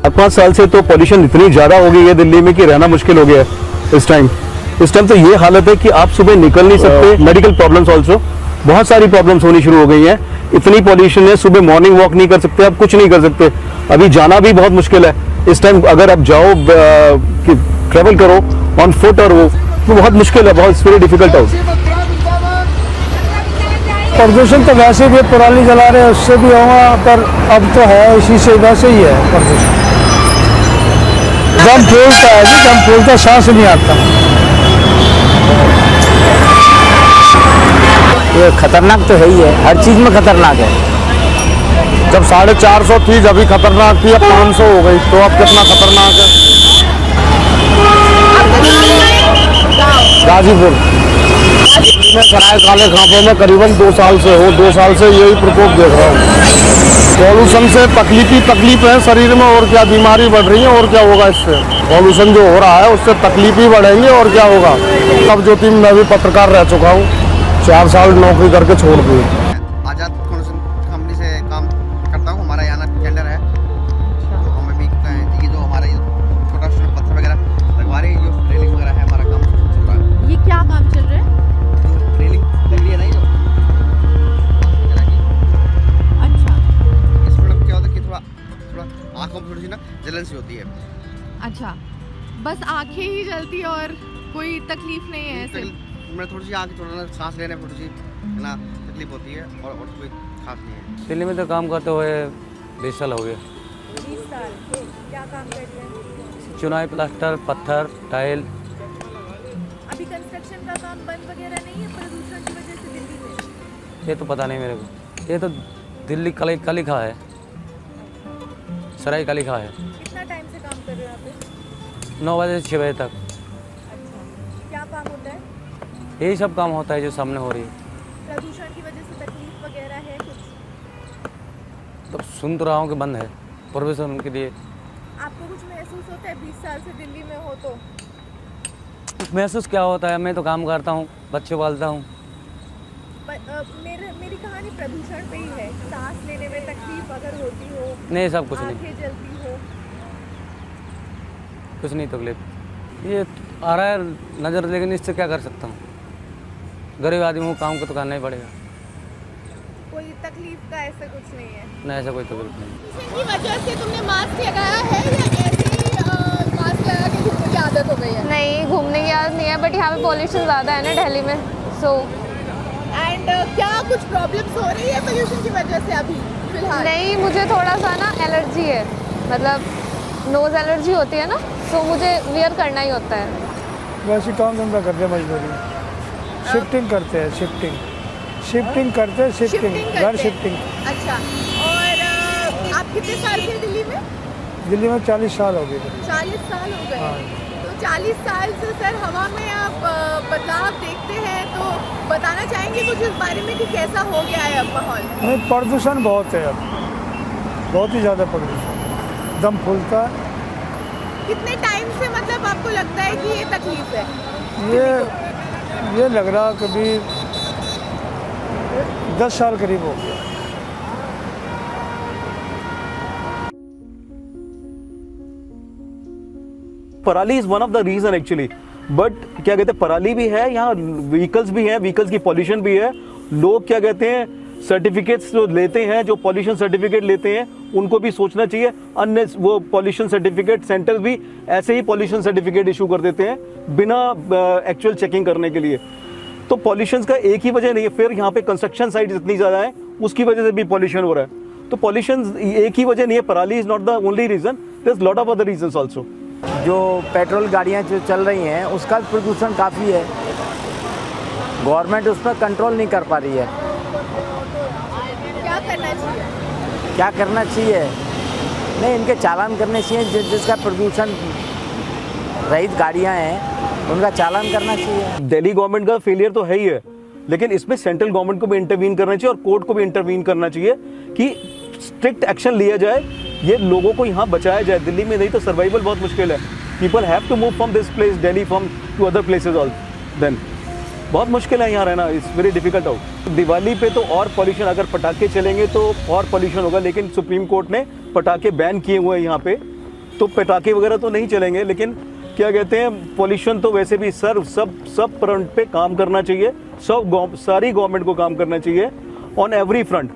5 साल से तो पॉल्यूशन इतनी ज़्यादा हो गई है दिल्ली में कि रहना मुश्किल हो गया है इस टाइम तो ये हालत है कि आप सुबह निकल नहीं सकते। मेडिकल प्रॉब्लम्स ऑल्सो, बहुत सारी प्रॉब्लम्स होनी शुरू हो गई हैं। इतनी पॉल्यूशन है, सुबह मॉर्निंग वॉक नहीं कर सकते, आप कुछ नहीं कर सकते। अभी जाना भी बहुत मुश्किल है इस टाइम। अगर आप जाओ ट्रेवल करो ऑन फुट और वो तो बहुत मुश्किल है, बहुत वेरी डिफिकल्ट हो। प्रदूषण तो वैसे भी पुरानी जला रहे हैं, उससे भी होगा, पर अब तो है इसी से वैसे ही है प्रदूषण। दम फूलता है जी, दम फूलता, सांस नहीं आता। ये खतरनाक तो है ही है, हर चीज में खतरनाक है। जब 450 थी जब भी खतरनाक थी, अब 500 हो गई, तो अब कितना खतरनाक है। गाजीपुर में सराय काले खांपे में करीबन 2 साल से 2 साल से यही प्रकोप देख रहा हूँ। पॉल्यूशन से तकलीफ है शरीर में, और क्या बीमारी बढ़ रही है, और क्या होगा इससे। पॉल्यूशन जो हो रहा है उससे तकलीफ ही बढ़ेंगे, और क्या होगा। तब जो थी, मैं भी पत्रकार रह चुका हूँ, 4 साल नौकरी करके छोड़ दी। आजाद कंपनी से काम करता हूँ, हमारा यहाँ टेंडर है, तो हमें भी ये जो हमारा छोटा छोटा पत्थर वगैरह लगवा रहे हैं, जो रेलिंग वगैरह है, हमारा काम चल रहा है। ये क्या काम चल रहा है? जो रेलिंग लग रही है ना, जो अच्छा इसमें मतलब क्या होता है कि थोड़ा आँखों में थोड़ी सी ना जलन सी होती है। अच्छा, बस आंखें ही जलती है और कोई तकलीफ नहीं है ऐसे? मैं थोड़ी सी आँख थोड़ा सांस लेने में थोड़ी सी है ना तकलीफ होती है, और कोई खास नहीं है। दिल्ली में तो काम करते हुए 20 साल हो गए। 20 साल? क्या काम करते हैं? चुनाई, प्लास्टर, पत्थर, टाइल। अभी कंस्ट्रक्शन का काम बंद वगैरह नहीं है प्रदूषण की वजह से दिल्ली में? ये तो पता नहीं मेरे को, ये तो दिल्ली कलिखा है, सराय कलिखा है। कितना टाइम से काम कर रहे हो यहाँ पे? 9 बजे से 6 बजे तक। अच्छा, क्या काम होता है? यही सब काम होता है जो सामने हो रही है। प्रदूषण की वजह से तकलीफ वगैरह है कुछ? तो सुन तो रहा हूँ कि बंद है प्रदूषण के लिए। आपको कुछ महसूस होता है 20 साल से दिल्ली में हो तो? महसूस क्या होता है, मैं तो काम करता हूँ, बच्चे पालता हूँ। मेरी कहानी प्रदूषण पे ही है। सांस लेने में तकलीफ अगर होती हो, नहीं, सब कुछ नहीं, आंखें जलती हो, कुछ नहीं तकलीफ। ये आ रहा है नज़र, लेकिन इससे क्या कर सकता हूँ। गरीब आदमी हूँ, काम को तो करना ही पड़ेगा। कोई तकलीफ का ऐसा कुछ नहीं है? नहीं, ऐसा कोई तकलीफ नहीं। की वजह से तुमने मास्क लगाया है या ऐसे ही मास्क लगा के घूमने की आदत हो गई है? नहीं, घूमने की आदत नहीं है, बट यहाँ पे पॉल्यूशन ज़्यादा है ना दिल्ली में, सो एंड क्या कुछ प्रॉब्लम्स हो रही है पोल्यूशन की वजह से अभी फिलहाल? नहीं, मुझे थोड़ा सा ना एलर्जी है, मतलब नोज़ एलर्जी होती है ना, तो मुझे वियर करना ही होता है। वैसे काम धंधा करते हैं, मजदूरी शिफ्टिंग करते हैं, शिफ्टिंग करते हैं, घर शिफ्टिंग। अच्छा, और आप कितने साल से दिल्ली में? दिल्ली में 40 साल हो गए। 40 साल हो गए। तो 40 साल से सर हवा में आप बदलाव देखते हैं, तो बताना चाहेंगे कुछ इस बारे में कि कैसा हो गया है अब माहौल? नहीं, प्रदूषण बहुत है अब, बहुत ही ज़्यादा प्रदूषण, दम फूलता है। कितने टाइम से मतलब आपको लगता है कि ये तकलीफ है? ये लग रहा कभी 10 साल करीब हो गया। Parali is one of the reason actually, but क्या कहते हैं, पराली भी है यहाँ, व्हीकल्स भी हैं, व्हीकल्स की पॉल्यूशन भी है। लोग क्या कहते हैं, सर्टिफिकेट्स जो लेते हैं, जो पॉल्यूशन सर्टिफिकेट लेते हैं, उनको भी सोचना चाहिए। अन्य वो पॉल्यूशन सर्टिफिकेट सेंटर भी ऐसे ही पॉल्यूशन सर्टिफिकेट इशू कर देते हैं बिना एक्चुअल चेकिंग करने के लिए। तो पॉल्यूशन का एक ही वजह नहीं है, फिर यहाँ पे कंस्ट्रक्शन साइट इतनी ज़्यादा है, उसकी वजह से भी पॉल्यूशन हो रहा है। तो पॉल्यूशन एक ही वजह नहीं है, parali is not the only reason, there is lot of other reasons also. जो पेट्रोल गाड़ियाँ जो चल रही हैं उसका प्रदूषण काफ़ी है, गवर्नमेंट उस पर कंट्रोल नहीं कर पा रही है। क्या करना चाहिए? क्या करना चाहिए? नहीं, इनके चालान करने चाहिए, जिसका प्रदूषण रहित गाड़ियाँ हैं उनका चालान करना चाहिए। दिल्ली गवर्नमेंट का फेलियर तो है ही है, लेकिन इसमें सेंट्रल गवर्नमेंट को भी इंटरवीन करना चाहिए और कोर्ट को भी इंटरवीन करना चाहिए कि स्ट्रिक्ट एक्शन लिया जाए, ये लोगों को यहाँ बचाया जाए। दिल्ली में नहीं तो सर्वाइवल बहुत मुश्किल है। People have to move from this place Delhi from to other places also. Then बहुत मुश्किल है यहाँ रहना, it's very difficult out. Diwali पे तो और पॉल्यूशन, अगर पटाखे चलेंगे तो और पॉल्यूशन होगा, लेकिन सुप्रीम कोर्ट ने पटाखे बैन किए हुए हैं यहाँ पे, तो पटाखे वगैरह तो नहीं चलेंगे, लेकिन क्या कहते हैं पॉल्यूशन तो वैसे भी सर सब फ्रंट पे काम करना चाहिए, सारी गवर्नमेंट को काम करना चाहिए ऑन एवरी फ्रंट।